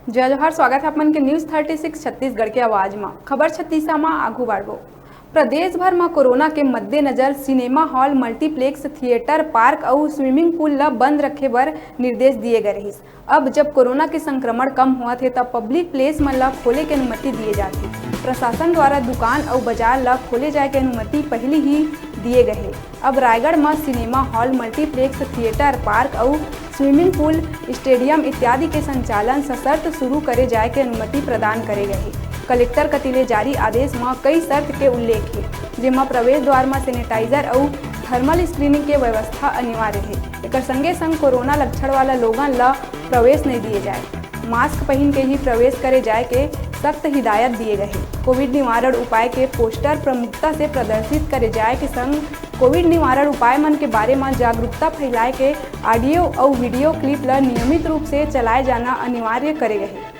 जय जोहार। स्वागत है अपन के न्यूज़ 36 छत्तीसगढ़ के आवाज में। खबर छत्तीसा में आगू बढ़ो। प्रदेश भर में कोरोना के मद्देनजर cinema hall, multiplex, theatre, park और स्विमिंग पूल ला बंद रखे बर निर्देश दिए गए रहिस। अब जब कोरोना के संक्रमण कम हुआ थे तब पब्लिक प्लेस मन ला खोले के अनुमति दिए जाती। प्रशासन द्वारा दुकान और बाजार ला खोले जाए के अनुमति पहले ही दिए गए। अब रायगढ़ में cinema hall, multiplex, theatre, park और स्विमिंग पूल, स्टेडियम इत्यादि के संचालन सशर्त शुरू करे जाए के अनुमति प्रदान करे गए। कलेक्टर कतिले जारी आदेश में कई शर्त के उल्लेख है, जिसमें प्रवेश द्वार में सैनिटाइजर और थर्मल स्क्रीनिंग के व्यवस्था अनिवार्य है। एक संगे संग कोरोना लक्षण वाला लोगन ला प्रवेश नहीं दिए जाए। मास्क पहन के ही प्रवेश करे जाए के सख्त हिदायत दिए गए। कोविड निवारण उपाय के पोस्टर प्रमुखता से प्रदर्शित करे जाए के संग कोविड निवारण उपाय मन के बारे में जागरूकता फैलाए के ऑडियो और वीडियो क्लिप ला नियमित रूप से चलाए जाना अनिवार्य करे गए।